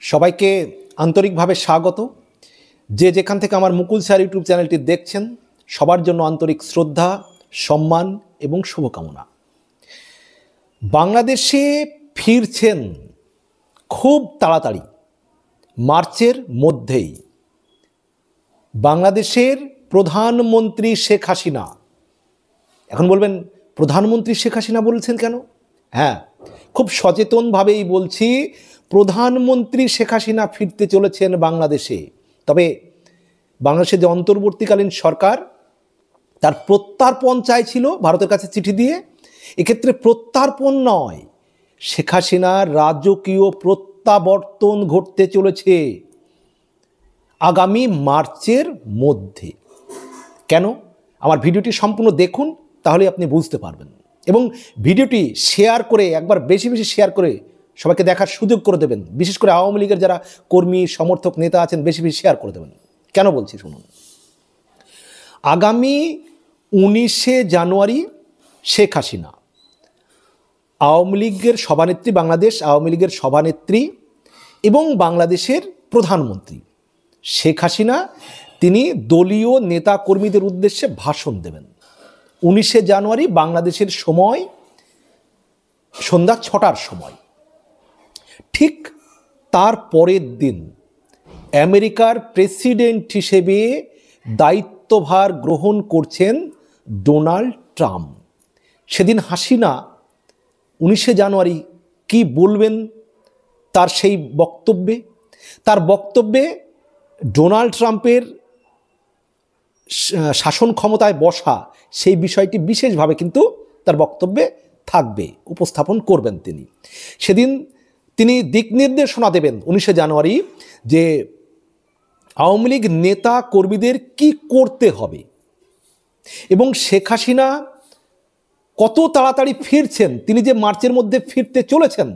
সবাইকে আন্তরিকভাবে স্বাগত। যে যেখান থেকে আমার মুকুল স্যার ইউটিউব চ্যানেলটি দেখছেন সবার জন্য আন্তরিক শ্রদ্ধা, সম্মান এবং শুভকামনা। বাংলাদেশে ফিরছেন খুব তাড়াতাড়ি, মার্চের মধ্যেই বাংলাদেশের প্রধানমন্ত্রী শেখ হাসিনা। এখন বলবেন প্রধানমন্ত্রী শেখ হাসিনা বলছেন কেন? হ্যাঁ, খুব সচেতনভাবেই বলছি, প্রধানমন্ত্রী শেখ হাসিনা ফিরতে চলেছেন বাংলাদেশে। তবে বাংলাদেশের যে অন্তর্বর্তীকালীন সরকার তার প্রত্যার্পণ চাইছিল ভারতের কাছে চিঠি দিয়ে। এক্ষেত্রে প্রত্যার্পণ নয়, শেখ হাসিনার রাজকীয় প্রত্যাবর্তন ঘটতে চলেছে আগামী মার্চের মধ্যে। কেন? আমার ভিডিওটি সম্পূর্ণ দেখুন, তাহলে আপনি বুঝতে পারবেন। এবং ভিডিওটি শেয়ার করে, একবার বেশি বেশি শেয়ার করে সবাইকে দেখার সুযোগ করে দেবেন। বিশেষ করে আওয়ামী লীগের যারা কর্মী, সমর্থক, নেতা আছেন, বেশি বেশি শেয়ার করে দেবেন। কেন বলছি শুনুন। আগামী 19শে জানুয়ারি শেখ হাসিনা, আওয়ামী লীগের সভানেত্রী, বাংলাদেশ আওয়ামী লীগের সভানেত্রী এবং বাংলাদেশের প্রধানমন্ত্রী শেখ হাসিনা, তিনি দলীয় নেতা কর্মীদের উদ্দেশ্যে ভাষণ দেবেন 19শে জানুয়ারি বাংলাদেশের সময় সন্ধ্যা 6টার সময়। ঠিক তার পরের দিন আমেরিকার প্রেসিডেন্ট হিসেবে দায়িত্বভার গ্রহণ করছেন ডোনাল্ড ট্রাম্প। সেদিন হাসিনা 19শে জানুয়ারি কি বলবেন তার সেই বক্তব্যে? তার বক্তব্যে ডোনাল্ড ট্রাম্পের শাসন ক্ষমতায় বসা সেই বিষয়টি বিশেষভাবে কিন্তু তার বক্তব্যে থাকবে, উপস্থাপন করবেন তিনি। সেদিন তিনি দিক নির্দেশনা দেবেন 19শে জানুয়ারি যে আওয়ামী লীগ নেতা কর্মীদের কি করতে হবে এবং শেখ হাসিনা কত তাড়াতাড়ি ফিরছেন, তিনি যে মার্চের মধ্যে ফিরতে চলেছেন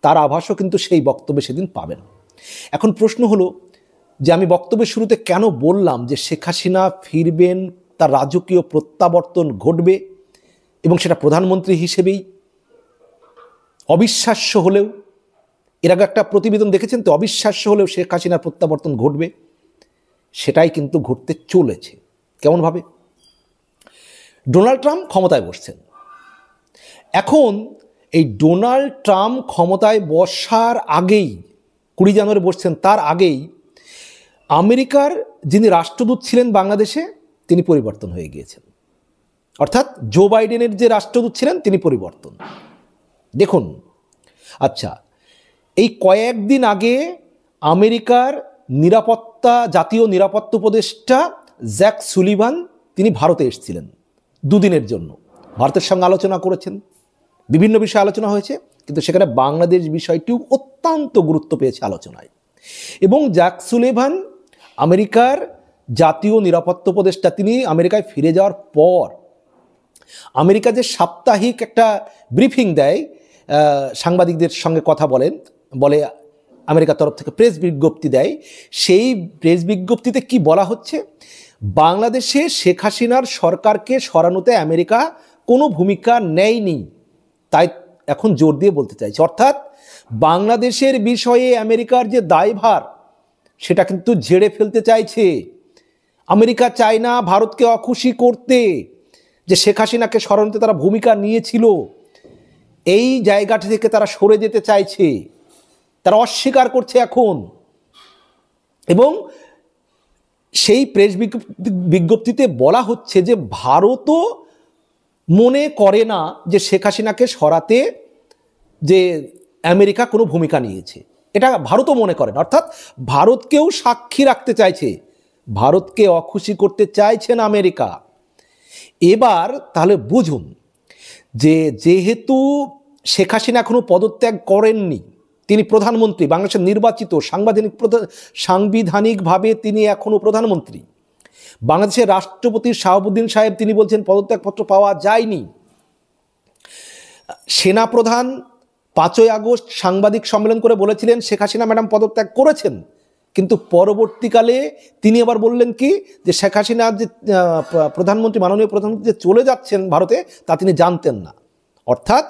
তার আভাসও কিন্তু সেই বক্তব্যে সেদিন পাবেন। এখন প্রশ্ন হলো যে আমি বক্তব্যের শুরুতে কেন বললাম যে শেখ হাসিনা ফিরবেন, তার রাজকীয় প্রত্যাবর্তন ঘটবে এবং সেটা প্রধানমন্ত্রী হিসেবেই। অবিশ্বাস্য হলেও, এর আগে একটা প্রতিবেদন দেখেছেন তো, অবিশ্বাস্য হলেও শেখ হাসিনার প্রত্যাবর্তন ঘটবে, সেটাই কিন্তু ঘটতে চলেছে। কেমনভাবে? ডোনাল্ড ট্রাম্প ক্ষমতায় বসছেন। এখন এই ডোনাল্ড ট্রাম্প ক্ষমতায় বসার আগেই, 20 জানুয়ারি বসছেন, তার আগেই আমেরিকার যিনি রাষ্ট্রদূত ছিলেন বাংলাদেশে তিনি পরিবর্তন হয়ে গিয়েছেন। অর্থাৎ জো বাইডেনের যে রাষ্ট্রদূত ছিলেন তিনি পরিবর্তন। দেখুন, আচ্ছা, এই কয়েকদিন আগে আমেরিকার জাতীয় নিরাপত্তা উপদেষ্টা জ্যাক সুলিভান তিনি ভারতে এসেছিলেন 2 দিনের জন্য। ভারতের সঙ্গে আলোচনা করেছেন, বিভিন্ন বিষয়ে আলোচনা হয়েছে, কিন্তু সেখানে বাংলাদেশ বিষয়টিও অত্যন্ত গুরুত্ব পেয়েছে আলোচনায়। এবং জ্যাক সুলিভান আমেরিকার জাতীয় নিরাপত্তা উপদেষ্টা, তিনি আমেরিকায় ফিরে যাওয়ার পর আমেরিকা যে সাপ্তাহিক একটা ব্রিফিং দেয়, সাংবাদিকদের সঙ্গে কথা বলে আমেরিকার তরফ থেকে প্রেস বিজ্ঞপ্তি দেয়, সেই প্রেস বিজ্ঞপ্তিতে কি বলা হচ্ছে? বাংলাদেশে শেখ হাসিনার সরকারকে সরানোতে আমেরিকা কোনো ভূমিকা নেয়নি, তাই এখন জোর দিয়ে বলতে চাইছে। অর্থাৎ বাংলাদেশের বিষয়ে আমেরিকার যে দায়ভার সেটা কিন্তু ঝেড়ে ফেলতে চাইছে। আমেরিকা চায় না ভারতকে অখুশি করতে, যে শেখ হাসিনাকে সরানোতে তারা ভূমিকা নিয়েছিল, এই জায়গাটা থেকে তারা সরে যেতে চাইছে, তারা অস্বীকার করছে এখন। এবং সেই প্রেস বিজ্ঞপ্তিতে বলা হচ্ছে যে ভারতও মনে করে না যে শেখ হাসিনাকে সরাতে যে আমেরিকা কোনো ভূমিকা নিয়েছে, এটা ভারতও মনে করে না। অর্থাৎ ভারতকেও সাক্ষী রাখতে চাইছে, ভারতকে অখুশি করতে চাইছে না আমেরিকা। এবার তাহলে বুঝুন যে যেহেতু শেখ হাসিনা এখনও পদত্যাগ করেননি, তিনি প্রধানমন্ত্রী, বাংলাদেশের নির্বাচিত, সাংবিধানিকভাবে তিনি এখনও প্রধানমন্ত্রী। বাংলাদেশের রাষ্ট্রপতি শাহাবুদ্দিন সাহেব তিনি বলছেন পদত্যাগপত্র পাওয়া যায়নি। সেনাপ্রধান 5ই আগস্ট সাংবাদিক সম্মেলন করে বলেছিলেন শেখ হাসিনা ম্যাডাম পদত্যাগ করেছেন, কিন্তু পরবর্তীকালে তিনি আবার বললেন কি যে শেখ হাসিনা যে প্রধানমন্ত্রী, মাননীয় প্রধানমন্ত্রী যে চলে যাচ্ছেন ভারতে তা তিনি জানতেন না। অর্থাৎ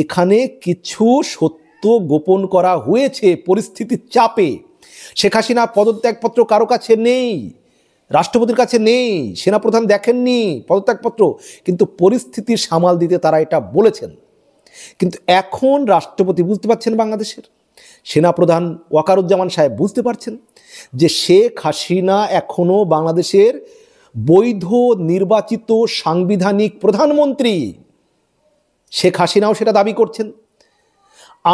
এখানে কিছু সত্য তথ্য গোপন করা হয়েছে পরিস্থিতির চাপে। শেখ হাসিনা পদত্যাগপত্র কারো কাছে নেই, রাষ্ট্রপতির কাছে নেই, সেনাপ্রধান দেখেননি পদত্যাগপত্র, কিন্তু পরিস্থিতি সামাল দিতে তারা এটা বলেছেন। কিন্তু এখন রাষ্ট্রপতি বুঝতে পারছেন, বাংলাদেশের সেনাপ্রধান ওয়াকারুজ্জামান সাহেব বুঝতে পারছেন যে শেখ হাসিনা এখনও বাংলাদেশের বৈধ নির্বাচিত সাংবিধানিক প্রধানমন্ত্রী। শেখ হাসিনাও সেটা দাবি করছেন,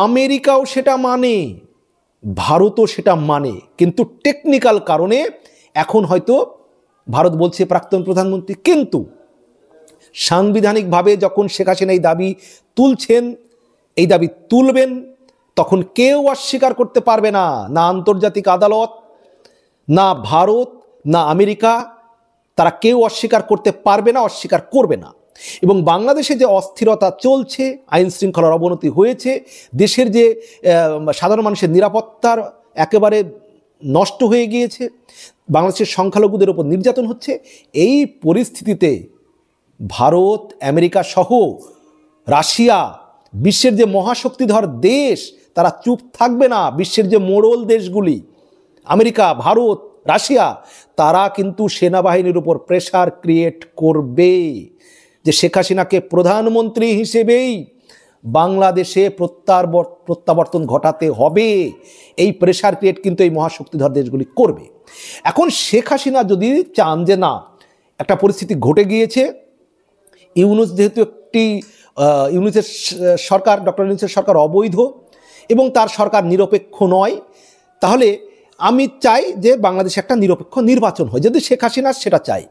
আমেরিকাও সেটা মানে, ভারতও সেটা মানে, কিন্তু টেকনিক্যাল কারণে এখন হয়তো ভারত বলছে প্রাক্তন প্রধানমন্ত্রী, কিন্তু সাংবিধানিকভাবে যখন শেখ হাসিনা এই দাবি তুলছেন, এই দাবি তুলবেন, তখন কেউ অস্বীকার করতে পারবে না, না আন্তর্জাতিক আদালত, না ভারত, না আমেরিকা, তারা কেউ অস্বীকার করতে পারবে না, অস্বীকার করবে না। এবং বাংলাদেশে যে অস্থিরতা চলছে, আইন শৃঙ্খলার অবনতি হয়েছে, দেশের যে সাধারণ মানুষের নিরাপত্তার একেবারে নষ্ট হয়ে গিয়েছে, বাংলাদেশের সংখ্যালঘুদের ওপর নির্যাতন হচ্ছে, এই পরিস্থিতিতে ভারত, আমেরিকা সহ রাশিয়া, বিশ্বের যে মহাশক্তিধর দেশ, তারা চুপ থাকবে না। বিশ্বের যে মোড়ল দেশগুলি, আমেরিকা, ভারত, রাশিয়া, তারা কিন্তু সেনাবাহিনীর উপর প্রেশার ক্রিয়েট করবে যে শেখ হাসিনাকে প্রধানমন্ত্রী হিসেবেই বাংলাদেশে প্রত্যাবর্তন ঘটাতে হবে। এই প্রেশার ক্রিয়েট কিন্তু এই মহাশক্তিধর দেশগুলি করবে। এখন শেখ হাসিনা যদি চান যে না, একটা পরিস্থিতি ঘটে গিয়েছে, ইউনূস যেহেতু ইউনূসের সরকার, ডক্টর ইউনূসের সরকার অবৈধ এবং তার সরকার নিরপেক্ষ নয়, তাহলে আমি চাই যে বাংলাদেশে একটা নিরপেক্ষ নির্বাচন হয়। যদি শেখ হাসিনা সেটা চাই,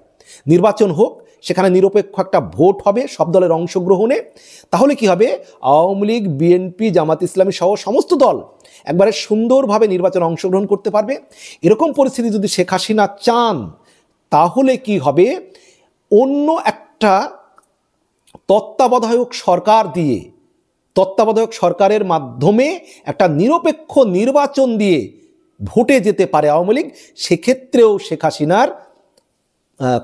নির্বাচন হোক, সেখানে নিরপেক্ষ একটা ভোট হবে সব দলের অংশগ্রহণে, তাহলে কি হবে, আওয়ামী লীগ, বিএনপি, জামাত ইসলামী সহ সমস্ত দল একবারে সুন্দরভাবে নির্বাচনে অংশগ্রহণ করতে পারবে। এরকম পরিস্থিতি যদি শেখ হাসিনা চান, তাহলে কি হবে, অন্য একটা তত্ত্বাবধায়ক সরকার দিয়ে, তত্ত্বাবধায়ক সরকারের মাধ্যমে একটা নিরপেক্ষ নির্বাচন দিয়ে ভোটে যেতে পারে আওয়ামী লীগ। সেক্ষেত্রেও শেখ হাসিনার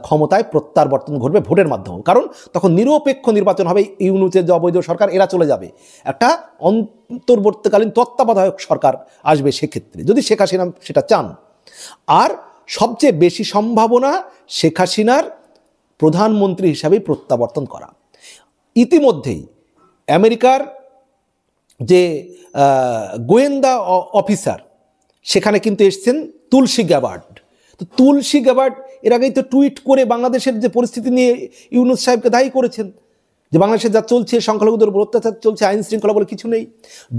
ক্ষমতায় প্রত্যাবর্তন ঘটবে ভোটের মাধ্যমে, কারণ তখন নিরপেক্ষ নির্বাচন হবে, ইউনূসের যে অবৈধ সরকার এরা চলে যাবে, একটা অন্তর্বর্তীকালীন তত্ত্বাবধায়ক সরকার আসবে সেক্ষেত্রে, যদি শেখ হাসিনা সেটা চান। আর সবচেয়ে বেশি সম্ভাবনা শেখ হাসিনার প্রধানমন্ত্রী হিসাবেই প্রত্যাবর্তন করা। ইতিমধ্যেই আমেরিকার যে গোয়েন্দা অফিসার, সেখানে কিন্তু এসছেন তুলসী গ্যাবার্ড। তো তুলসী গ্যাবার্ড এর আগেই তো টুইট করে বাংলাদেশের যে পরিস্থিতি নিয়ে ইউনূস সাহেবকে দায়ী করেছেন, যে বাংলাদেশে যা চলছে, সংখ্যালঘুদের উপর অত্যাচার চলছে, আইন শৃঙ্খলা বলে কিছু নেই।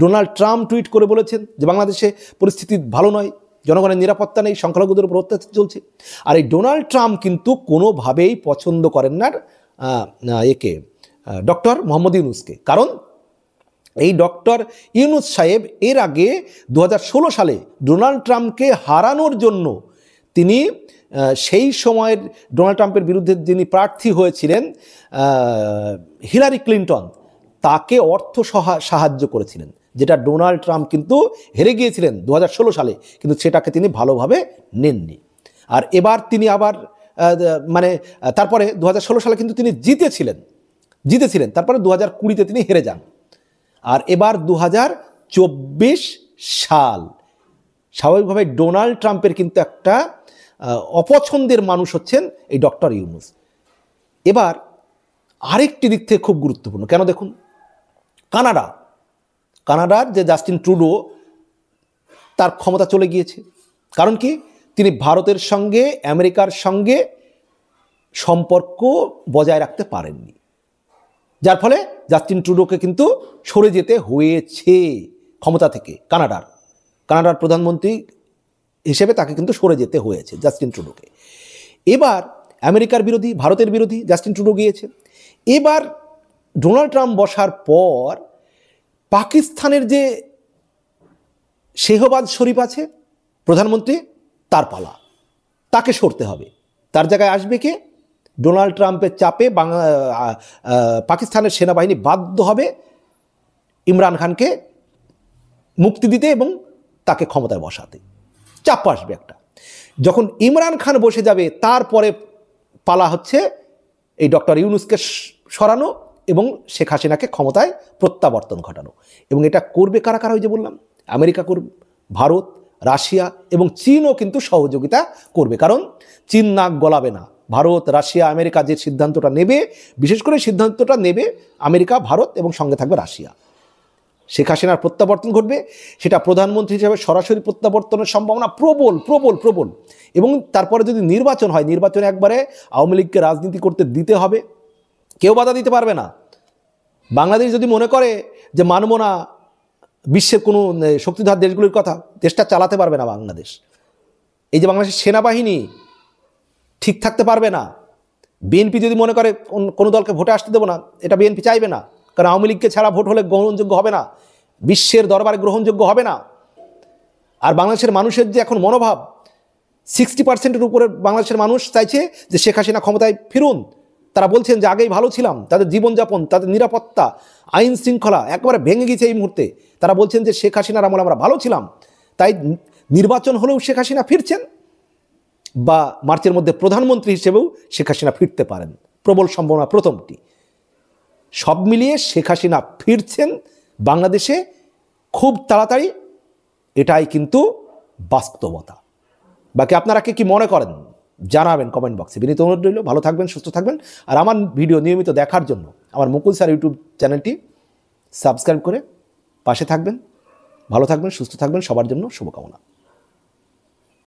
ডোনাল্ড ট্রাম্প টুইট করে বলেছেন যে বাংলাদেশে পরিস্থিতি ভালো নয়, জনগণের নিরাপত্তা নেই, সংখ্যালঘুদের উপর অত্যাচার চলছে। আর এই ডোনাল্ড ট্রাম্প কিন্তু কোনোভাবেই পছন্দ করেন না ডক্টর মোহাম্মদ ইউনূসকে, কারণ এই ডক্টর ইউনূস সাহেব এর আগে 2016 সালে ডোনাল্ড ট্রাম্পকে হারানোর জন্য তিনি সেই সময়ের ডোনাল্ড ট্রাম্পের বিরুদ্ধে যিনি প্রার্থী হয়েছিলেন হিলারি ক্লিন্টন, তাকে অর্থ সাহায্য করেছিলেন, যেটা ডোনাল্ড ট্রাম্প কিন্তু হেরে গিয়েছিলেন 2016 সালে, কিন্তু সেটাকে তিনি ভালোভাবে নেননি। আর এবার তিনি আবার তারপরে 2016 সালে কিন্তু তিনি জিতেছিলেন, তারপরে 2020-তে তিনি হেরে যান। আর এবার 2024 সাল, স্বাভাবিকভাবে ডোনাল্ড ট্রাম্পের কিন্তু একটা অপছন্দের মানুষ হচ্ছেন এই ডক্টর ইউনূস। এবার আরেকটি দিক থেকে খুব গুরুত্বপূর্ণ, কেন দেখুন, কানাডার যে জাস্টিন ট্রুডো, তার ক্ষমতা চলে গিয়েছে। কারণ কি, তিনি ভারতের সঙ্গে, আমেরিকার সঙ্গে সম্পর্ক বজায় রাখতে পারেননি, যার ফলে জাস্টিন ট্রুডোকে কিন্তু সরে যেতে হয়েছে ক্ষমতা থেকে। কানাডার প্রধানমন্ত্রী হিসেবে তাকে কিন্তু সরে যেতে হয়েছে জাস্টিন ট্রুডোকে। এবার আমেরিকার বিরোধী, ভারতের বিরোধী জাস্টিন ট্রুডো গিয়েছে। এবার ডোনাল্ড ট্রাম্প বসার পর পাকিস্তানের যে শেহবাজ শরীফ আছে প্রধানমন্ত্রী, তার পালা, তাকে সরতে হবে। তার জায়গায় আসবে কে? ডোনাল্ড ট্রাম্পের চাপে পাকিস্তানের সেনাবাহিনী বাধ্য হবে ইমরান খানকে মুক্তি দিতে এবং তাকে ক্ষমতায় বসাতে। চাপ আসবে একটা। যখন ইমরান খান বসে যাবে, তারপরে পালা হচ্ছে এই ডক্টর ইউনূসকে সরানো এবং শেখ হাসিনাকে ক্ষমতায় প্রত্যাবর্তন ঘটানো। এবং এটা করবে কারা কারা, ওই যে বললাম, আমেরিকা করবে, ভারত, রাশিয়া এবং চীনও কিন্তু সহযোগিতা করবে, কারণ চীন নাক গলাবে না। ভারত, রাশিয়া, আমেরিকা যে সিদ্ধান্তটা নেবে, বিশেষ করে সিদ্ধান্তটা নেবে আমেরিকা, ভারত এবং সঙ্গে থাকবে রাশিয়া। শেখ হাসিনার প্রত্যাবর্তন ঘটবে, সেটা প্রধানমন্ত্রী হিসেবে সরাসরি প্রত্যাবর্তনের সম্ভাবনা প্রবল প্রবল প্রবল। এবং তারপরে যদি নির্বাচন হয়, নির্বাচনে একবারে আওয়ামী লীগকে রাজনীতি করতে দিতে হবে, কেউ বাধা দিতে পারবে না। বাংলাদেশ যদি মনে করে যে মানব না বিশ্বের কোনো শক্তিধর দেশগুলির কথা, দেশটা চালাতে পারবে না বাংলাদেশ। এই যে বাংলাদেশের সেনাবাহিনী ঠিক থাকতে পারবে না। বিএনপি যদি মনে করে কোনো দলকে ভোটে আসতে দেবো না, এটা বিএনপি চাইবে না, কারণ আওয়ামী লীগকে ছাড়া ভোট হলে গ্রহণযোগ্য হবে না, বিশ্বের দরবারে গ্রহণযোগ্য হবে না। আর বাংলাদেশের মানুষের যে এখন মনোভাব, 60% উপরে বাংলাদেশের মানুষ চাইছে যে শেখ হাসিনা ক্ষমতায় ফিরুন। তারা বলছেন যে আগেই ভালো ছিলাম, তাদের জীবনযাপন, তাদের নিরাপত্তা, আইন শৃঙ্খলা একবারে ভেঙে গেছে এই মুহূর্তে। তারা বলছেন যে শেখ হাসিনার আমলে আমরা ভালো ছিলাম, তাই নির্বাচন হলেও শেখ হাসিনা ফিরছেন, বা মার্চের মধ্যে প্রধানমন্ত্রী হিসেবেও শেখ হাসিনা ফিরতে পারেন, প্রবল সম্ভাবনা প্রথমটি। সব মিলিয়ে শেখ হাসিনা ফিরছেন বাংলাদেশে খুব তাড়াতাড়ি, এটাই কিন্তু বাস্তবতা। বাকি আপনারা কি মনে করেন জানাবেন কমেন্ট বক্সে। বিনীত অনুরোধ রইল, ভালো থাকবেন, সুস্থ থাকবেন। আর আমার ভিডিও নিয়মিত দেখার জন্য আমার মুকুল স্যার ইউটিউব চ্যানেলটি সাবস্ক্রাইব করে পাশে থাকবেন। ভালো থাকবেন, সুস্থ থাকবেন, সবার জন্য শুভকামনা।